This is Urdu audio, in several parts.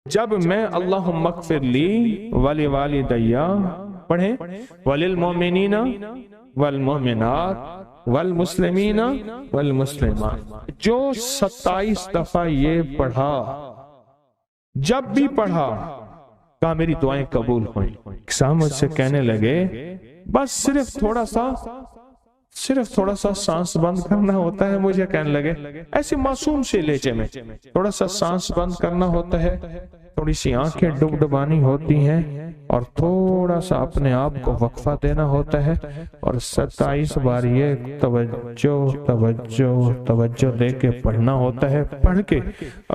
جب میں اللہم اغفر لی ولوالدیا پڑھیں وللمؤمنین والمؤمنات والمسلمین والمسلمات، جو 27 دفعہ یہ پڑھا، جب بھی پڑھا کہا میری دعائیں قبول ہوئیں۔ صاحب مجھ سے کہنے لگے بس صرف تھوڑا سا سانس بند کرنا ہوتا ہے، مجھے کہنے لگے ایسے معصوم سے لہجے میں تھوڑا سا سانس بند کرنا ہوتا ہے، تھوڑی سی آنکھیں ڈبڈبانی ہوتی ہیں اور تھوڑا سا اپنے آپ کو وقفہ دینا ہوتا ہے، اور 27 بار یہ توجہ دے کے پڑھنا ہوتا ہے۔ پڑھ کے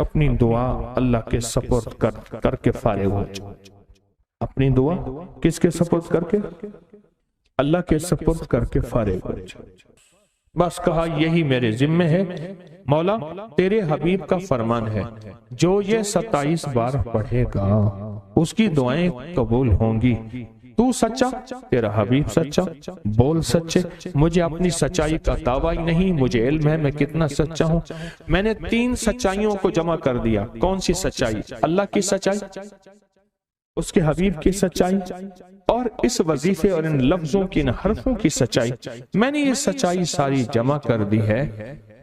اپنی دعا اللہ کے سپرد کر کے فارغ ہو جاؤ۔ اپنی دعا کس کے سپرد کر کے؟ اللہ کے سپرد کر کے فارغ ہو جاؤ۔ بس کہا یہی میرے ذمہ ہے مولا، تیرے حبیب کا فرمان ہے جو یہ 27 بار پڑھے گا اس کی دعائیں قبول ہوں گی۔ تو سچا، تیرا حبیب سچا، بول سچے۔ مجھے اپنی سچائی کا دعویٰ ہی نہیں، مجھے علم ہے میں کتنا سچا ہوں۔ میں نے 3 سچائیوں کو جمع کر دیا۔ کون سی سچائی؟ اللہ کی سچائی، اس کے حبیب کی سچائی، اور اس وظیفے اور ان لفظوں کی، ان حرفوں کی سچائی۔ میں نے یہ سچائی ساری جمع کر دی ہے،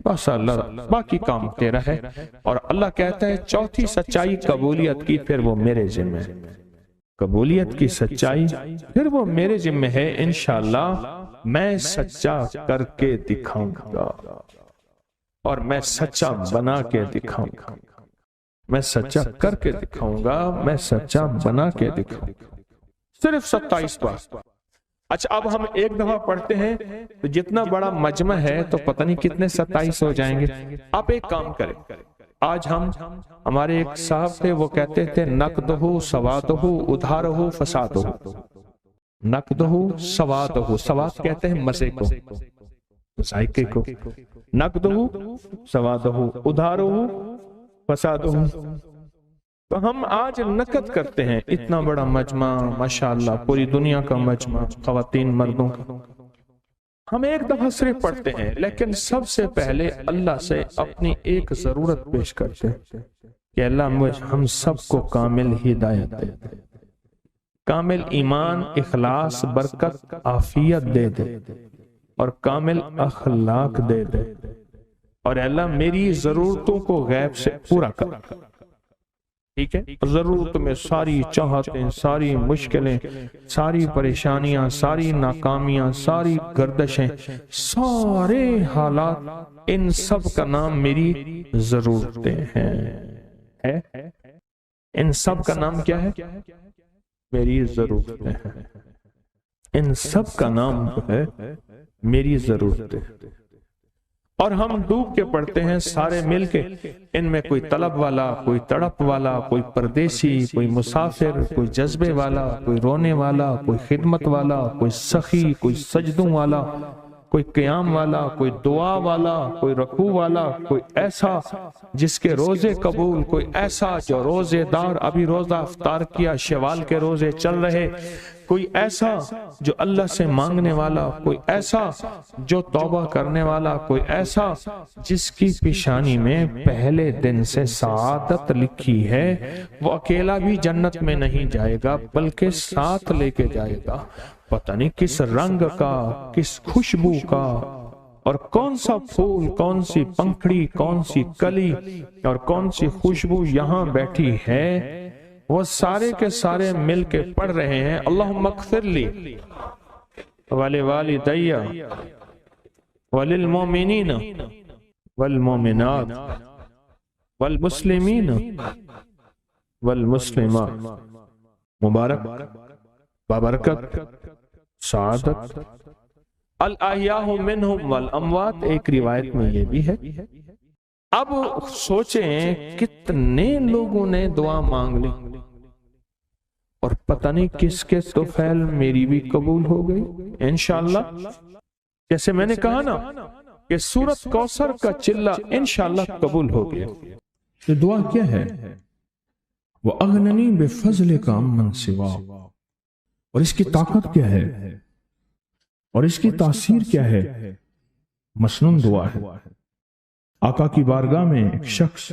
بس اللہ باقی کام تیرا ہے۔ اور اللہ کہتا ہے چوتھی سچائی قبولیت کی، پھر وہ میرے ذمہ ہے۔ قبولیت کی سچائی پھر وہ میرے ذمہ ہے، انشاءاللہ میں سچا کر کے دکھاؤں گا، اور میں سچا بنا کے دکھاؤں گا، میں سچا کر کے دکھاؤں گا، میں سچا بنا کے دکھاؤں گا۔ صرف 27 بار۔ اچھا اب ہم ایک دفعہ پڑھتے ہیں تو جتنا بڑا مجمع ہے تو پتہ نہیں کتنے 27 ہو جائیں گے۔ آپ ایک کام کریں، آج ہمارے ایک صاحب تھے، وہ کہتے تھے نقدہ سوادہ ادھارہ فسادہ۔ نقدہ سوادہ، سواد کہتے ہیں مزے کو، ذائقے کو۔ نقدہ سوادہ ادھارہ فسادہ۔ تو ہم آج نقد کرتے ہیں اتنا بڑا مجمع، ماشاءاللہ پوری دنیا کا مجمع، خواتین مردوں کا۔ ہم ایک دفعہ صرف پڑھتے ہیں، لیکن سب سے پہلے اللہ سے اپنی ایک ضرورت پیش کرتے ہیں کہ اللہ ہم سب کو کامل ہدایت دے دے، کامل ایمان، اخلاص، برکت، عافیت دے دے، اور کامل اخلاق دے دے، اور اللہ میری ضرورتوں کو غیب سے پورا کر۔ ٹھیک ہے، ضرورت میں ساری چاہتیں، ساری مشکلیں، ساری پریشانیاں، ساری ناکامیاں، ساری گردشیں، سارے حالات، ان سب کا نام میری ضرورتیں ہیں۔ ان سب کا نام کیا ہے؟ میری ضرورتیں ہیں۔ ان سب کا نام جو ہے میری ضرورتیں۔ اور ہم ڈوب کے پڑھتے ہیں سارے مل کے، ان میں کوئی طلب والا، کوئی تڑپ والا، کوئی پردیسی، کوئی مسافر، کوئی جذبے والا، کوئی رونے والا، کوئی خدمت والا، کوئی سخی، کوئی سجدوں والا، کوئی قیام والا، کوئی دعا والا، کوئی رکوع والا، کوئی ایسا جس کے روزے قبول، کوئی ایسا جو روزے دار، ابھی روزہ افطار کیا، شوال کے روزے چل رہے، کوئی ایسا جو اللہ سے مانگنے والا، کوئی ایسا جو توبہ کرنے والا، کوئی ایسا جس کی پیشانی میں پہلے دن سے سعادت لکھی ہے، وہ اکیلا بھی جنت میں نہیں جائے گا بلکہ ساتھ لے کے جائے گا، پتہ نہیں کس رنگ کا، کس خوشبو کا، اور کون سا پھول، کون سی پنکھڑی، کون سی کلی اور کون سی خوشبو یہاں بیٹھی ہے، وہ سارے کے سارے مل کے پڑھ رہے ہیں اللہم اغفر لی ولوالدی وللمؤمنین والمؤمنات والمسلمین والمسلمات۔ مبارک، بابرکت، سعادت، الاحیاء منہم والاموات، ایک روایت میں یہ بھی ہے۔ اب سوچیں کتنے لوگوں نے دعا مانگ لی، اور پتہ نہیں کس کے طفیل میری بھی قبول ہو گئی انشاءاللہ۔ جیسے میں نے کہا نا کہ سورۃ کوثر کا چلہ انشاءاللہ قبول ہو گیا۔ یہ دعا کیا ہے؟ وَأَغْنَنِي بِفَضْلِكَ عَمَّنْ سِوَاكَ، اور اس کی طاقت کیا ہے اور اس کی تاثیر کیا ہے؟ مسنون دعا ہے۔ آقا کی بارگاہ میں ایک شخص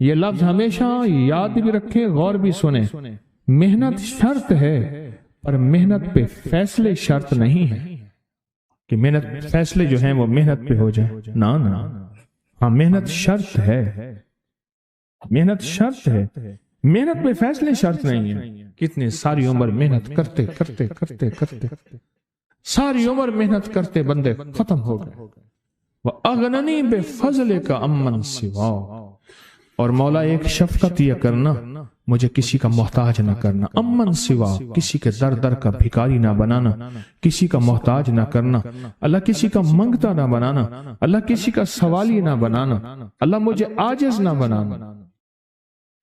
یہ لفظ ہمیشہ یاد بھی رکھیں، غور بھی سنیں۔ محنت شرط ہے، پر محنت پہ فیصلے شرط نہیں ہے کہ محنت فیصلے جو ہیں وہ محنت پہ ہو جائیں، نہ ہاں محنت شرط ہے، محنت شرط ہے، محنت پہ فیصلے شرط نہیں ہے۔ کتنی ساری عمر محنت کرتے کرتے کرتے کرتے ساری عمر محنت کرتے بندے ختم ہو گئے۔ وَأَغْنَنِي بِفَضْلِكَ عَمَّنْ سِوَاكَ، اور مولا ایک شفقت یہ کرنا، مجھے کسی کا محتاج نہ کرنا، امن سوا، کسی کے در در کا بھکاری نہ بنانا، کسی کا محتاج نہ کرنا، اللہ کسی کا منگتا نہ بنانا، اللہ کسی کا سوالی نہ بنانا، اللہ مجھے عاجز نہ بنانا۔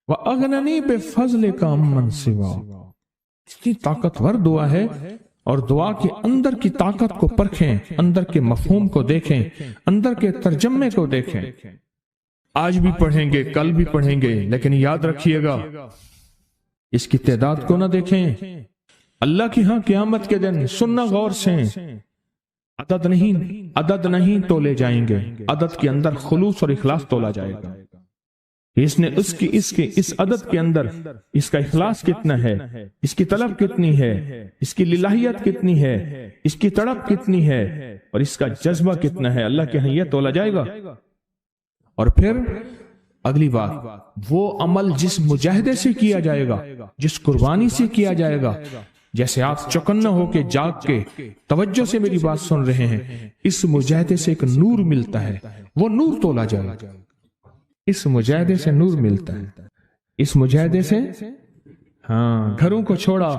وَأَغْنَنِي بِفَضْلِكَ عَمَّنْ سِوَاكَ، اتنی طاقتور دعا ہے، اور دعا کے اندر کی طاقت کو پرکھیں، اندر کے مفہوم کو دیکھیں، اندر کے ترجمے کو دیکھیں۔ آج بھی پڑھیں گے، کل بھی پڑھیں گے، لیکن یاد رکھیے گا اس کی تعداد کو نہ دیکھیں۔ اللہ کی ہاں قیامت کے دن سننا غور سے، عدد نہیں تولے جائیں گے، عدد کے اندر خلوص اور اخلاص تولا جائے گا۔ اس نے اس عدد کے اندر اس کا اخلاص کتنا ہے، اس کی طلب کتنی ہے، اس کی للہیت کتنی ہے، اس کی تڑپ کتنی ہے، اور اس کا جذبہ کتنا ہے، اللہ کے ہاں یہ تولا جائے گا۔ اور پھر اگلی بات، وہ عمل جس مجاہدے سے کیا جائے گا، جس قربانی سے کیا جائے گا، جیسے آپ چوکنا ہو کے جاگ کے توجہ سے میری بات سن رہے ہیں، اس مجاہدے سے ایک نور ملتا ہے، وہ نور تولا جائے گا۔ اس مجاہدے سے نور ملتا ہے، اس مجاہدے سے ہاں گھروں کو چھوڑا،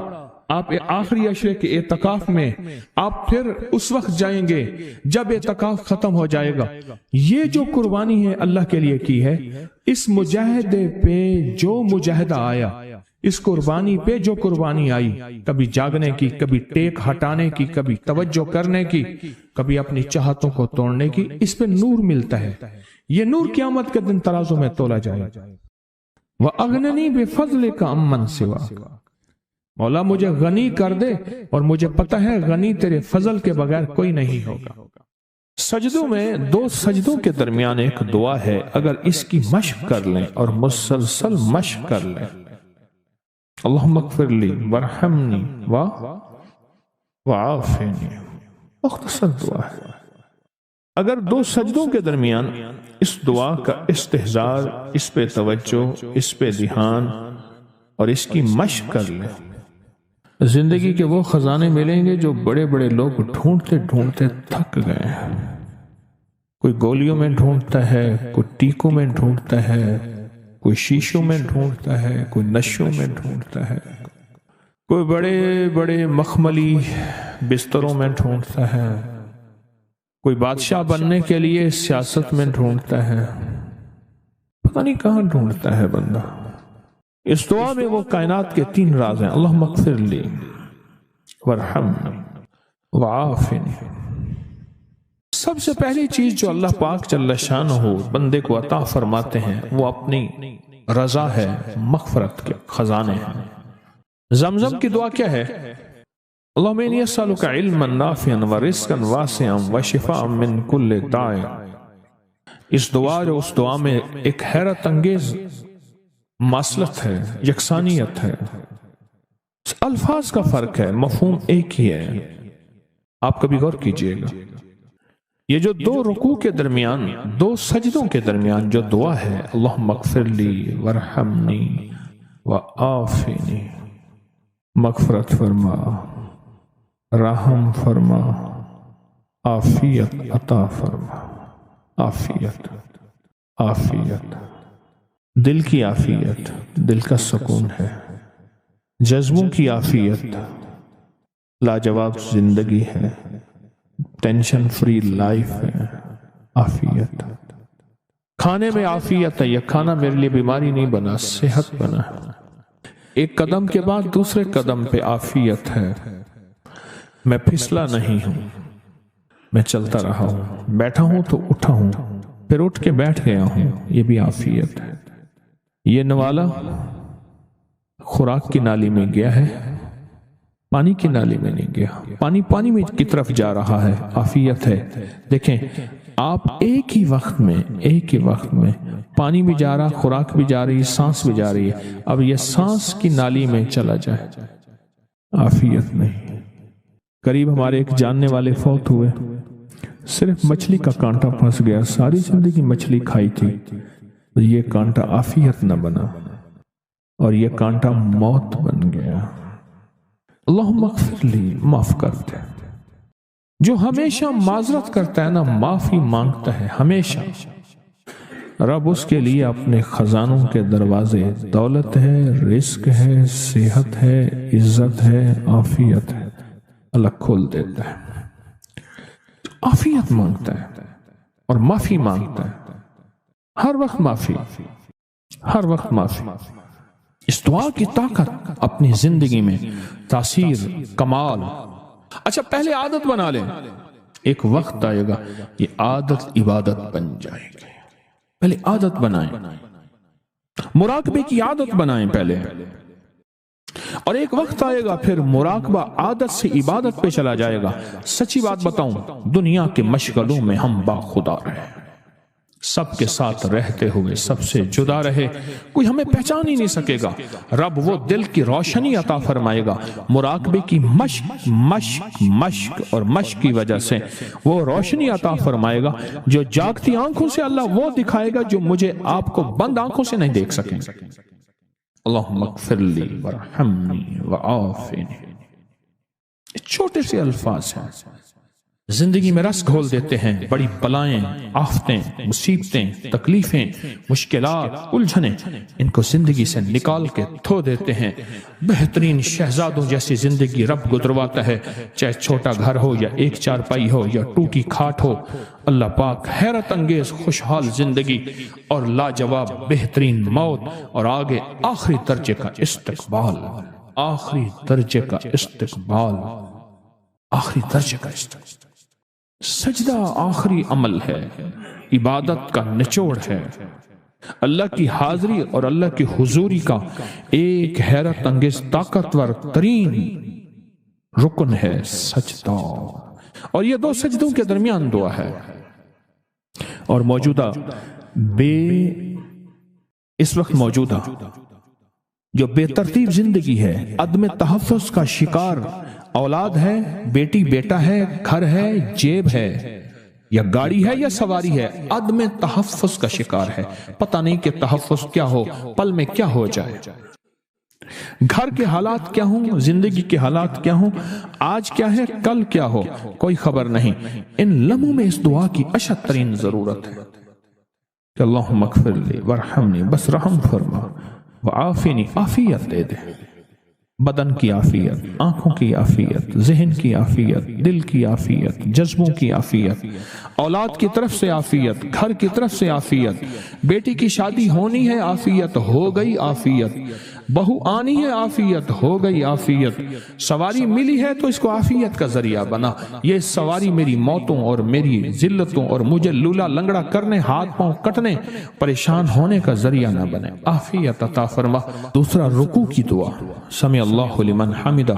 آپ آخری عشرے کے اعتکاف میں آپ پھر اس وقت جائیں گے جب اعتکاف ختم ہو جائے گا۔ یہ جو قربانی ہے اللہ کے لیے کی ہے، اس مجاہدے پہ جو مجاہدہ آیا، اس قربانی پہ جو قربانی آئی، کبھی جاگنے کی، کبھی ٹیک ہٹانے کی، کبھی توجہ کرنے کی، کبھی اپنی چاہتوں کو توڑنے کی، اس پہ نور ملتا ہے۔ یہ نور قیامت کے دن ترازو میں تولا جائے۔ وَأَغْنَنِي بِفَضْلِكَ عَمَّنْ سِوَاكَ، مولا مجھے غنی کر دے، اور مجھے پتہ ہے غنی تیرے فضل کے بغیر کوئی نہیں ہوگا۔ سجدوں میں، دو سجدوں کے درمیان ایک دعا ہے، اگر اس کی مشق کر لیں اور مسلسل مشق کر لیں، اللہم اغفر لی ورحمنی وعافنی، مختصر دعا ہے۔ اگر دو سجدوں کے درمیان اس دعا کا استحضار، اس پہ توجہ، اس پہ دھیان اور اس کی مشق کر لیں، زندگی کے وہ خزانے ملیں گے جو بڑے بڑے لوگ ڈھونڈتے ڈھونڈتے تھک گئے ہیں۔ کوئی گولیوں میں ڈھونڈتا ہے، کوئی ٹیکوں میں ڈھونڈتا ہے، کوئی شیشوں میں ڈھونڈتا ہے، کوئی نشوں میں ڈھونڈتا ہے، کوئی بڑے بڑے مخملی بستروں میں ڈھونڈتا ہے، کوئی بادشاہ بننے کے لیے سیاست میں ڈھونڈتا ہے، پتہ نہیں کہاں ڈھونڈتا ہے بندہ۔ اس دعا میں وہ کائنات کے تین راز ہیں، اللہم اغفر لی ورحمنی وعافنی۔ سب سے پہلی چیز جو اللہ پاک جل شانہ بندے کو عطا فرماتے ہیں وہ اپنی رضا ہے، مغفرت کے خزانے ہیں۔ زمزم کی دعا کیا ہے؟ اللہم انی اسألک علما نافعا ورزقا واسعا وشفاء من کل داء۔ اس دعا میں ایک حیرت انگیز ماصلت ہے، یکسانیت ہے، الفاظ کا فرق ہے، مفہوم ایک ہی ہے۔ آپ کبھی غور کیجئے گا، یہ جو دو رکوع کے درمیان، دو سجدوں کے درمیان جو دعا ہے، اللہم اغفر لی ورحمنی وعافنی، مغفرت فرما، رحم فرما، عافیت عطا فرما، عافیت، عافیت، دل کی عافیت، دل کا سکون ہے، جذبوں کی عافیت، لاجواب زندگی ہے، ٹینشن فری لائف ہے، عافیت۔ کھانے میں عافیت ہے، یہ کھانا میرے لیے بیماری نہیں بنا، صحت بنا ہے۔ ایک قدم کے بعد دوسرے قدم پہ عافیت ہے، میں پھسلا نہیں ہوں، میں چلتا رہا ہوں، بیٹھا ہوں تو اٹھا ہوں، پھر اٹھ کے بیٹھ گیا ہوں، یہ بھی عافیت ہے۔ یہ نوالا خوراک کی نالی میں گیا ہے، پانی کی نالی میں نہیں گیا، پانی میں کی طرف جا رہا ہے، عافیت ہے۔ دیکھیں آپ ایک ہی وقت میں پانی بھی جا رہا، خوراک بھی جا رہی، سانس بھی جا رہی ہے، اب یہ سانس کی نالی میں چلا جائے، عافیت نہیں۔ قریب ہمارے ایک جاننے والے فوت ہوئے، صرف مچھلی کا کانٹا پھنس گیا، ساری زندگی مچھلی کھائی تھی، یہ کانٹا عافیت نہ بنا اور یہ کانٹا موت بن گیا۔ اللہم اغفر لی، معاف کر دے۔ جو ہمیشہ معذرت کرتا ہے نا، معافی مانگتا ہے ہمیشہ، رب اس کے لیے اپنے خزانوں کے دروازے، دولت ہے، رزق ہے، صحت ہے، عزت ہے، عافیت ہے، اللہ کھول دیتا ہے۔ عافیت مانگتا ہے اور معافی مانگتا ہے، ہر وقت معافی، ہر وقت معافی۔ اس دعا کی طاقت اپنی زندگی میں تاثیر، کمال۔ اچھا پہلے عادت بنا لیں، ایک وقت آئے گا یہ عادت عبادت بن جائے گی۔ پہلے عادت بنائیں، مراقبے کی عادت بنائیں پہلے، اور ایک وقت آئے گا پھر مراقبہ عادت سے عبادت پہ چلا جائے گا۔ سچی بات بتاؤں، دنیا کے مشغلوں میں ہم باخدا رہے، سب کے ساتھ رہتے ہوئے سب سے جدا رہے، کوئی ہمیں پہچان ہی نہیں سکے گا۔ رب وہ دل کی روشنی عطا فرمائے گا، مراقبے کی مشق مشق مشق اور مشق کی وجہ سے وہ روشنی عطا فرمائے گا جو جاگتی آنکھوں سے اللہ وہ دکھائے گا جو مجھے آپ کو بند آنکھوں سے نہیں دیکھ سکیں۔ اللہم اغفر لی ورحمنی وعافنی، چھوٹے سے الفاظ ہیں، زندگی میں رس گھول دیتے ہیں۔ بڑی بلائیں، آفتیں، مصیبتیں، تکلیفیں، مشکلات، الجھنیں، ان کو زندگی سے نکال کے دھو دیتے ہیں۔ بہترین شہزادوں جیسی زندگی رب گزرواتا ہے، چاہے چھوٹا گھر ہو یا ایک چارپائی ہو یا ٹوٹی کھاٹ ہو۔ اللہ پاک حیرت انگیز خوشحال زندگی اور لاجواب بہترین موت، اور آگے آخری درجے کا استقبال، آخری درجے کا استقبال، آخری درجے کا استقبال۔ سجدہ آخری عمل ہے، عبادت کا نچوڑ ہے، اللہ کی حاضری اور اللہ کی حضوری کا ایک حیرت انگیز طاقتور ترین رکن ہے سجدہ، اور یہ دو سجدوں کے درمیان دعا ہے۔ اور موجودہ اس وقت موجودہ جو بے ترتیب زندگی ہے، عدم تحفظ کا شکار اولاد ہے، بیٹی بیٹا ہے، گھر ہے، جیب ہے، یا گاڑی ہے یا سواری ہے، عدم تحفظ کا شکار ہے، پتہ نہیں کہ تحفظ کیا ہو، پل میں کیا ہو جائے، گھر کے حالات کیا ہوں، زندگی کے حالات کیا ہوں، آج کیا ہے، کل کیا ہو، کوئی خبر نہیں۔ ان لمحوں میں اس دعا کی اشد ترین ضرورت ہے کہ اللہم اغفر لی ورحمنی، بس رحم فرما، وعافنی، عافیت دے دے، بدن کی عافیت، آنکھوں کی عافیت، ذہن کی عافیت، دل کی عافیت، جذبوں کی عافیت، اولاد کی طرف سے عافیت، گھر کی طرف سے عافیت، بیٹی کی شادی ہونی ہے، عافیت ہو گئی، عافیت، بہو آنی ہے، عافیت ہو گئی، عافیت، سواری ملی ہے تو اس کو عافیت کا ذریعہ بنا، یہ سواری میری موتوں اور میری ذلتوں اور مجھے لولا لنگڑا کرنے، ہاتھ پاؤں کٹنے، پریشان ہونے کا ذریعہ نہ بنے، عافیت عطا فرما۔ دوسرا رکوع کی دعا، سمع اللہ لمن حمدہ،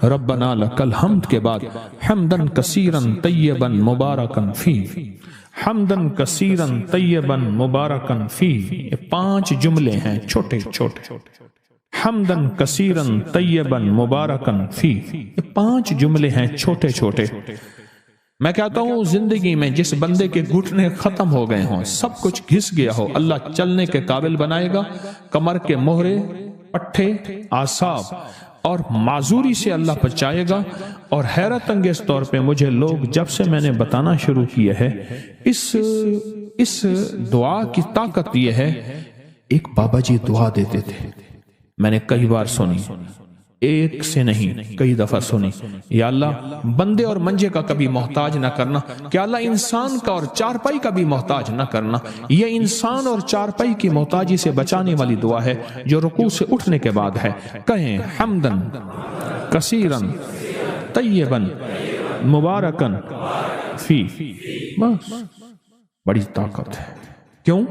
ربنا لک الحمد کے بعد حمدن کثیرن طیبن مبارکن فیہ، حمدن کثیرن طیبن مبارکن فیہ، یہ 5 جملے ہیں چھوٹے چھوٹے، حمدن کثیرن طیبن مبارکن فیہ، یہ 5 جملے ہیں چھوٹے چھوٹے۔ میں کہتا ہوں زندگی میں جس بندے کے گھٹنے ختم ہو گئے ہوں، سب کچھ گھس گیا ہو، اللہ چلنے کے قابل بنائے گا، کمر کے مہرے، پٹھے، اعصاب اور معذوری سے اللہ بچائے گا۔ اور حیرت انگیز طور پہ مجھے لوگ جب سے میں نے بتانا شروع کیا ہے، اس دعا کی طاقت یہ ہے، ایک بابا جی دعا دیتے تھے، میں نے کئی بار سنی، ایک سے نہیں کئی دفعہ سنی، یا اللہ بندے اور منجے کا کبھی محتاج نہ کرنا، کہ اللہ انسان کا اور چارپائی کا بھی محتاج نہ کرنا۔ یہ انسان اور چارپائی کی محتاجی سے بچانے والی دعا ہے جو رکوع سے اٹھنے کے بعد ہے۔ کہیں حمدن کثیرن طیبن مبارکن فی، بس بڑی طاقت ہے۔ کیوں؟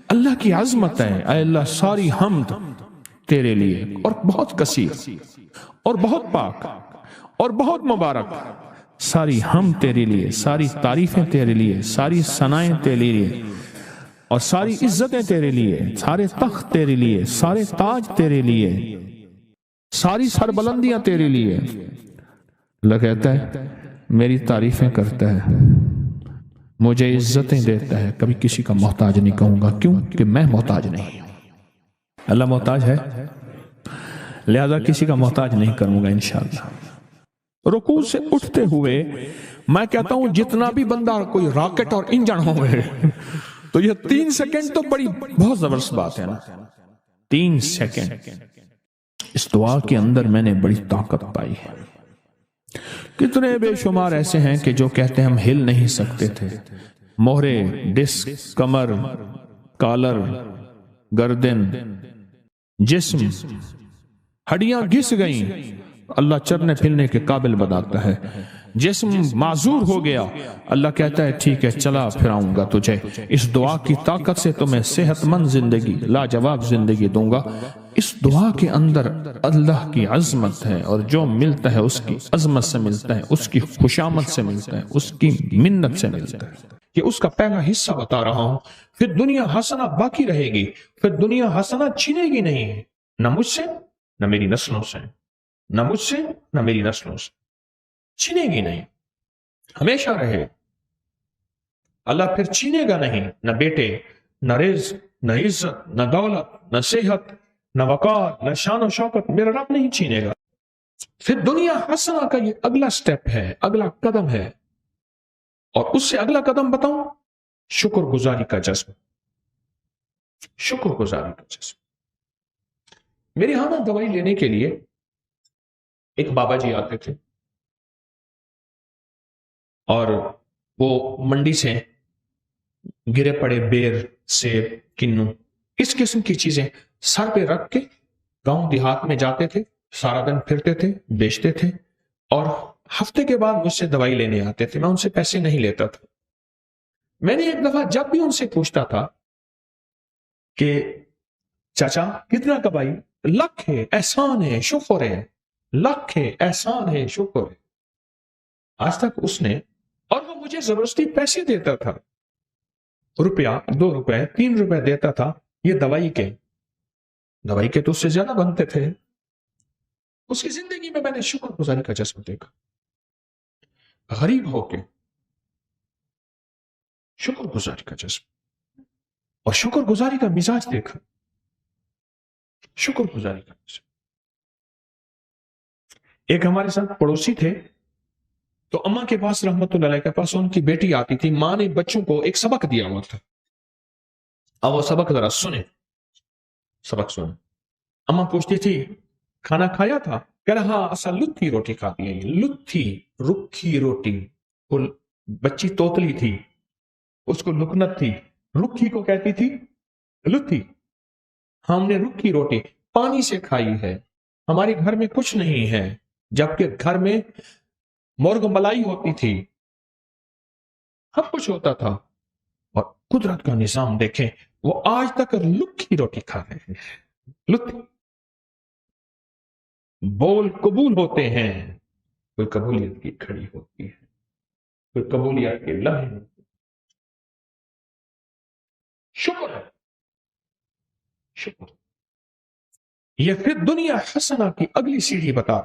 اللہ کی عظمت ہے، اے اللہ ساری حمد تیرے لیے، اور بہت کثیر اور بہت پاک اور بہت مبارک، ساری حمد تیرے لیے، ساری تعریفیں تیرے لیے، ساری ثنائیں تیرے لیے۔ اور ساری عزتیں تیرے لیے، سارے تخت تیرے لیے، سارے تاج تیرے لیے، ساری سربلندیاں تیرے لیے۔ اللہ کہتا ہے میری تعریفیں کرتا ہے، مجھے عزتیں دیتا ہے، کبھی کسی کا محتاج نہیں کہوں گا۔ کیوں؟ کہ میں محتاج نہیں ہوں۔ اللہ محتاج ہے، لہذا کسی کا محتاج نہیں کروں گا انشاءاللہ۔ رکوع سے اٹھتے ہوئے میں کہتا ہوں جتنا بھی بندہ کوئی راکٹ اور انجن ہوئے تو یہ 3 سیکنڈ تو بہت زبردست بات ہے نا۔ 3 سیکنڈ اس دعا کے اندر میں نے بڑی طاقت پائی ہے۔ کتنے بے شمار ایسے ہیں کہ جو کہتے ہیں ہم ہل نہیں سکتے تھے، مہرے، ڈسک، کمر، کالر، گردن، جسم، ہڈیاں گھس گئیں، اللہ چلنے پھرنے کے قابل بناتا ہے۔ جسم معذور ہو گیا، اللہ کہتا ہے ٹھیک ہے چلا پھراؤں گا تجھے، اس دعا کی طاقت سے تمہیں صحت مند زندگی، لاجواب زندگی دوں گا۔ اس دعا کے اندر اللہ کی عظمت ہے، اور جو ملتا ہے اس کی عظمت سے ملتا ہے، اس کی خوشامد سے ملتا ہے، اس کی منت سے ملتا ہے۔ یہ اس کا پہلا حصہ بتا رہا ہوں۔ پھر دنیا حسنہ باقی رہے گی، پھر دنیا حسنہ چھینے گی نہیں، نہ مجھ سے نہ میری نسلوں سے، نہ مجھ سے نہ میری نسلوں سے، چھینے گی نہیں، ہمیشہ رہے۔ اللہ پھر چھینے گا نہیں، نہ بیٹے، نہ رزق، نہ عزت، نہ دولت، نہ صحت، نہ وقار، نہ شان و شوکت، میرا رب نہیں چھینے گا۔ پھر دنیا حسنہ کا یہ اگلا سٹیپ ہے، اگلا قدم ہے، اور اس سے اگلا قدم بتاؤں، شکر گزاری کا جذب، شکر گزاری کا جذب۔ میرے ہاں نا دوائی لینے کے لیے ایک بابا جی آتے تھے، اور وہ منڈی سے گرے پڑے بیر، سیب، کنو، اس قسم کی چیزیں سر پہ رکھ کے گاؤں دیہات میں جاتے تھے، سارا دن پھرتے تھے، بیچتے تھے، اور ہفتے کے بعد مجھ سے دوائی لینے آتے تھے۔ میں ان سے پیسے نہیں لیتا تھا۔ میں نے ایک دفعہ جب بھی ان سے پوچھتا تھا کہ چاچا کتنا کمائی، لکھ ہے، احسان ہے، شکر ہے، لکھ ہے، احسان ہے، شکر ہے۔ آج تک اس نے، اور وہ مجھے زبردستی پیسے دیتا تھا، روپیہ، 2 روپے، 3 روپے دیتا تھا، یہ دوائی کے تو اس سے زیادہ بنتے تھے۔ اس کی زندگی میں نے شکر گزاری کا جذبہ دیکھا، غریب ہو کے شکر گزاری کا جذبہ، اور شکر گزاری کا مزاج دیکھا، شکر گزاری کا مزاج۔ ایک ہمارے ساتھ پڑوسی تھے، تو اماں کے پاس رحمت اللہ علیہ کے پاس ان کی بیٹی آتی تھی، ماں نے بچوں کو ایک سبق دیا ہوا تھا، اب وہ سبق ذرا سنیں، سبق سنیں۔ اماں پوچھتی تھی کھانا کھایا تھا؟ کہہ رہا ہاں اصل لتھی روٹی کھاتی ہے، لتھی، رکھی روٹی۔ وہ بچی توتلی تھی، اس کو لکنت تھی، رکھی کو کہتی تھی لتھی۔ ہم نے رکھی روٹی پانی سے کھائی ہے، ہمارے گھر میں کچھ نہیں ہے، جبکہ گھر میں مرغ ملائی ہوتی تھی، سب کچھ ہوتا تھا۔ اور قدرت کا نظام دیکھیں، وہ آج تک لکھی روٹی کھا رہے ہیں، لکھی۔ بول قبول ہوتے ہیں، کوئی قبولیت کی کھڑی ہوتی ہے، کوئی قبولیت کے لمحے۔ شکر ہے، شکر۔ یہ پھر دنیا حسنہ کی اگلی سیڑھی بتا،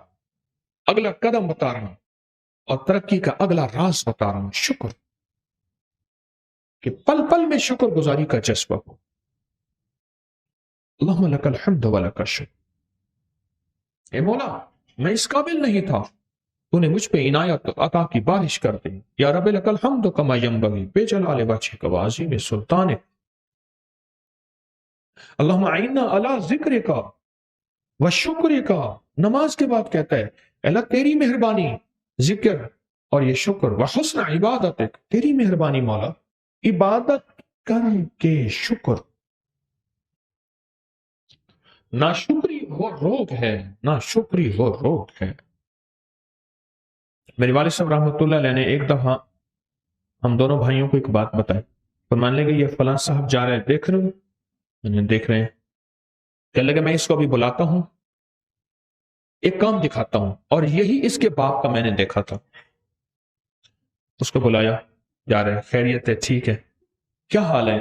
اگلا قدم بتا رہا ہوں، اور ترقی کا اگلا راز بتا رہا ہوں، شکر، کہ پل پل میں شکر گزاری کا جذبہ ہو۔ اللہم لک الحمد ولک الشکر۔ اے مولا میں اس قابل نہیں تھا، تو نے مجھ پہ عنایت عطا کی بارش کر دی، یا رب لک الحمد کما ینبغی بجلال وجہک وعظیم سلطانک۔ اللہم اعنا علی ذکرک و شکرک۔ نماز کے بعد کہتا ہے اللہ تیری مہربانی، ذکر اور یہ شکر، و حسن عبادتک، تیری مہربانی مولا، عبادت کر کے شکر۔ ناشکری وہ روگ ہے، ناشکری وہ روگ ہے۔ میرے والد صاحب رحمۃ اللہ علیہ نے ایک دفعہ ہم دونوں بھائیوں کو ایک بات بتائی، فرمانے لگے یہ فلاں صاحب جا رہے ہیں، دیکھ رہے ہو؟ میں نے دیکھ رہے ہیں۔ کہنے لگے میں اس کو ابھی بلاتا ہوں، ایک کام دکھاتا ہوں، اور یہی اس کے باپ کا میں نے دیکھا تھا۔ اس کو بلایا، جا رہے ہیں، خیریت ہے، ٹھیک ہے، کیا حال ہے؟